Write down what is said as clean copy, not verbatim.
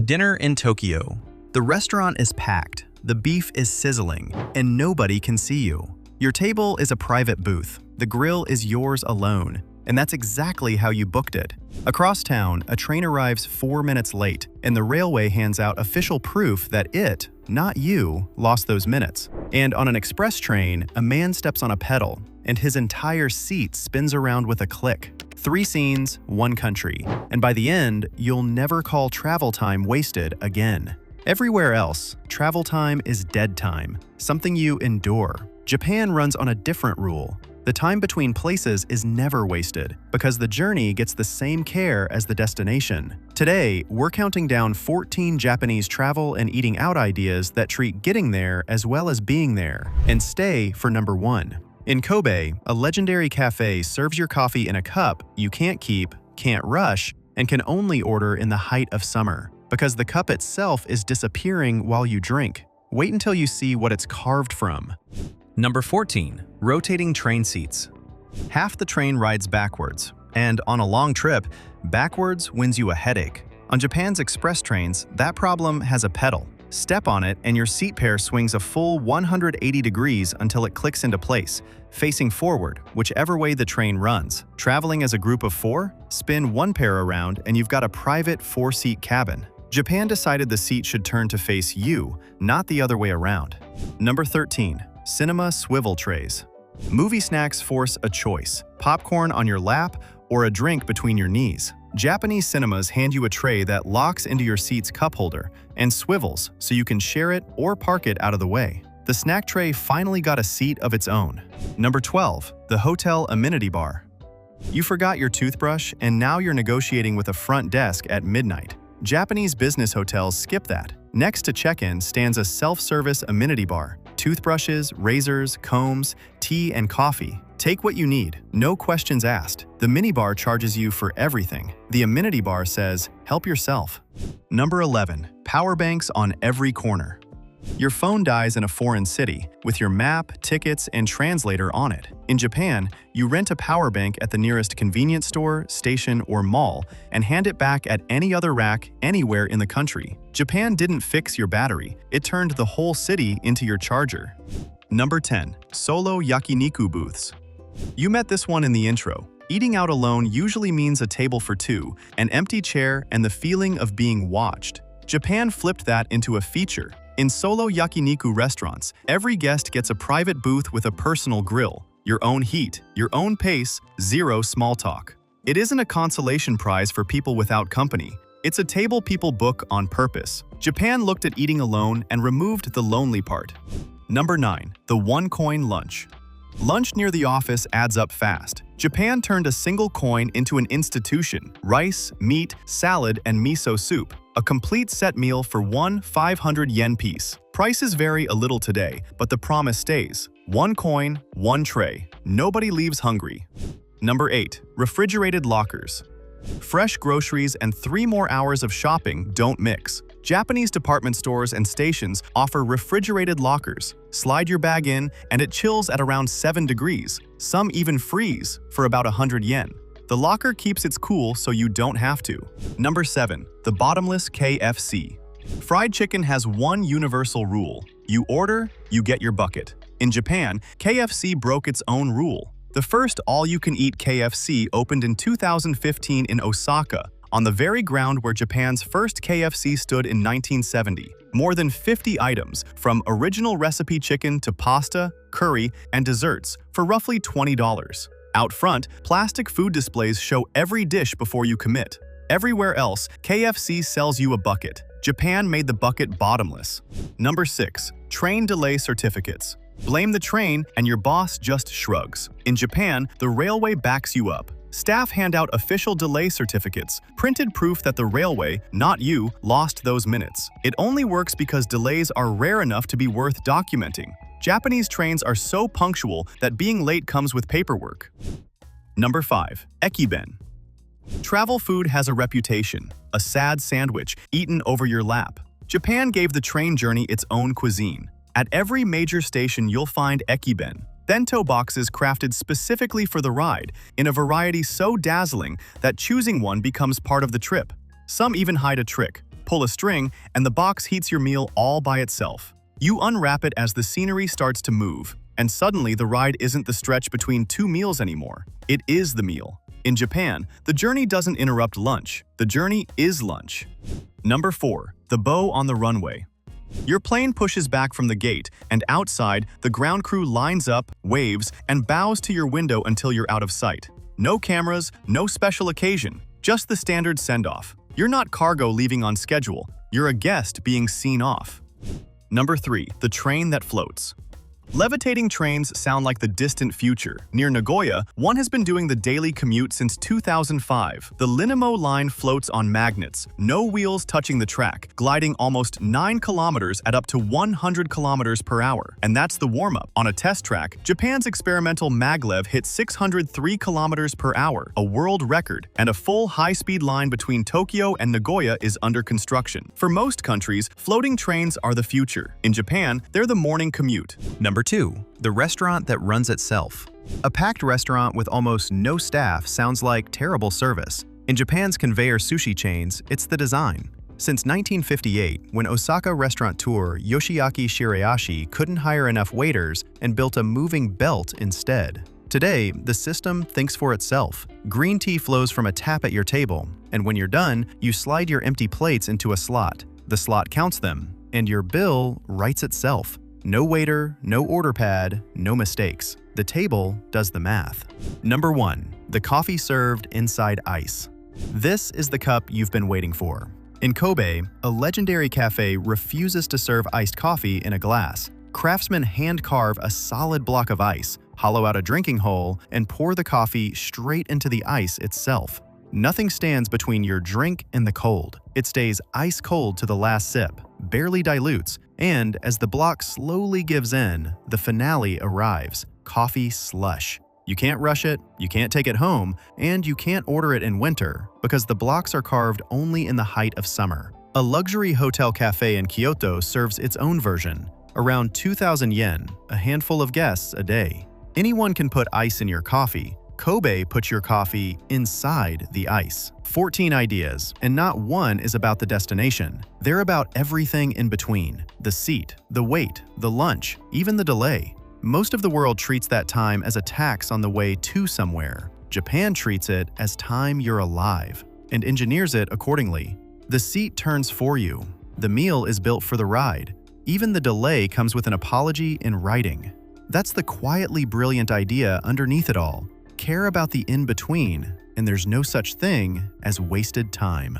Dinner in Tokyo. The restaurant is packed, the beef is sizzling, and nobody can see you. Your table is a private booth. The grill is yours alone, and that's exactly how you booked it. Across town, a train arrives 4 minutes late, and the railway hands out official proof that it, not you, lost those minutes. And on an express train, a man steps on a pedal, and his entire seat spins around with a click. 3 scenes, 1 country, and by the end, you'll never call travel time wasted again. Everywhere else, travel time is dead time, something you endure. Japan runs on a different rule. The time between places is never wasted because the journey gets the same care as the destination. Today, we're counting down 14 Japanese travel and eating out ideas that treat getting there as well as being there, and stay for number 1. In Kobe, a legendary cafe serves your coffee in a cup you can't keep, can't rush, and can only order in the height of summer, because the cup itself is disappearing while you drink. Wait until you see what it's carved from. Number 14. Rotating train seats. Half the train rides backwards, and on a long trip, backwards wins you a headache. On Japan's express trains, that problem has a pedal. Step on it and your seat pair swings a full 180 degrees until it clicks into place, facing forward, whichever way the train runs. Traveling as a group of 4, spin 1 pair around and you've got a private 4-seat cabin. Japan decided the seat should turn to face you, not the other way around. Number 13. Cinema swivel trays. Movie snacks force a choice: popcorn on your lap or a drink between your knees. Japanese cinemas hand you a tray that locks into your seat's cup holder and swivels so you can share it or park it out of the way. The snack tray finally got a seat of its own. Number 12. The hotel amenity bar. You forgot your toothbrush and now you're negotiating with a front desk at midnight. Japanese business hotels skip that. Next to check-in stands a self-service amenity bar. Toothbrushes, razors, combs, tea, and coffee. Take what you need, no questions asked. The minibar charges you for everything. The amenity bar says, help yourself. Number 11. Power banks on every corner. Your phone dies in a foreign city, with your map, tickets, and translator on it. In Japan, you rent a power bank at the nearest convenience store, station, or mall, and hand it back at any other rack anywhere in the country. Japan didn't fix your battery, it turned the whole city into your charger. Number 10. Solo yakiniku booths. You met this one in the intro. Eating out alone usually means a table for 2, an empty chair, and the feeling of being watched. Japan flipped that into a feature. In solo yakiniku restaurants, every guest gets a private booth with a personal grill, your own heat, your own pace, 0 small talk. It isn't a consolation prize for people without company. It's a table people book on purpose. Japan looked at eating alone and removed the lonely part. Number 9. The 1-coin lunch. Lunch near the office adds up fast. Japan turned a single coin into an institution: rice, meat, salad, and miso soup. A complete set meal for one 500 yen piece. Prices vary a little today, but the promise stays. 1 coin, 1 tray. Nobody leaves hungry. Number 8. Refrigerated lockers. Fresh groceries and 3 more hours of shopping don't mix. Japanese department stores and stations offer refrigerated lockers. Slide your bag in and it chills at around 7 degrees. Some even freeze for about 100 yen. The locker keeps it cool so you don't have to. Number 7. The bottomless KFC. Fried chicken has one universal rule. You order, you get your bucket. In Japan, KFC broke its own rule. The first all-you-can-eat KFC opened in 2015 in Osaka, on the very ground where Japan's first KFC stood in 1970. More than 50 items, from original recipe chicken to pasta, curry, and desserts, for roughly $20. Out front, plastic food displays show every dish before you commit. Everywhere else, KFC sells you a bucket. Japan made the bucket bottomless. Number 6. Train delay certificates. Blame the train and your boss just shrugs. In Japan, the railway backs you up. Staff hand out official delay certificates, printed proof that the railway, not you, lost those minutes. It only works because delays are rare enough to be worth documenting. Japanese trains are so punctual that being late comes with paperwork. Number 5. Ekiben. Travel food has a reputation, a sad sandwich eaten over your lap. Japan gave the train journey its own cuisine. At every major station you'll find ekiben, bento boxes crafted specifically for the ride, in a variety so dazzling that choosing one becomes part of the trip. Some even hide a trick. pull a string, and the box heats your meal all by itself. You unwrap it as the scenery starts to move, and suddenly the ride isn't the stretch between two meals anymore. It is the meal. In Japan, the journey doesn't interrupt lunch. The journey is lunch. Number 4. The bow on the runway. Your plane pushes back from the gate, and outside, the ground crew lines up, waves, and bows to your window until you're out of sight. No cameras, no special occasion, just the standard send-off. You're not cargo leaving on schedule. You're a guest being seen off. Number 3. The train that floats. Levitating trains sound like the distant future. Near Nagoya, one has been doing the daily commute since 2005. The Linamo line floats on magnets, no wheels touching the track, gliding almost 9 kilometers at up to 100 kilometers per hour. And that's the warm-up. On a test track, Japan's experimental maglev hit 603 kilometers per hour, a world record, and a full high-speed line between Tokyo and Nagoya is under construction. For most countries, floating trains are the future. In Japan, they're the morning commute. Number 2. The restaurant that runs itself. A packed restaurant with almost no staff sounds like terrible service. In Japan's conveyor sushi chains, it's the design. Since 1958, when Osaka restaurateur Yoshiaki Shirayashi couldn't hire enough waiters and built a moving belt instead. Today, the system thinks for itself. Green tea flows from a tap at your table, and when you're done, you slide your empty plates into a slot. The slot counts them, and your bill writes itself. No waiter, no order pad, no mistakes. The table does the math. Number 1. The coffee served inside ice. This is the cup you've been waiting for. In Kobe, a legendary cafe refuses to serve iced coffee in a glass. Craftsmen hand-carve a solid block of ice, hollow out a drinking hole, and pour the coffee straight into the ice itself. Nothing stands between your drink and the cold. It stays ice cold to the last sip, barely dilutes, and as the block slowly gives in, the finale arrives: coffee slush. You can't rush it, you can't take it home, and you can't order it in winter because the blocks are carved only in the height of summer. A luxury hotel cafe in Kyoto serves its own version, around 2,000 yen, a handful of guests a day. Anyone can put ice in your coffee. Kobe puts your coffee inside the ice. 14 ideas, and not one is about the destination. They're about everything in between: the seat, the wait, the lunch, even the delay. Most of the world treats that time as a tax on the way to somewhere. Japan treats it as time you're alive and engineers it accordingly. The seat turns for you. The meal is built for the ride. Even the delay comes with an apology in writing. That's the quietly brilliant idea underneath it all. Care about the in-between, and there's no such thing as wasted time.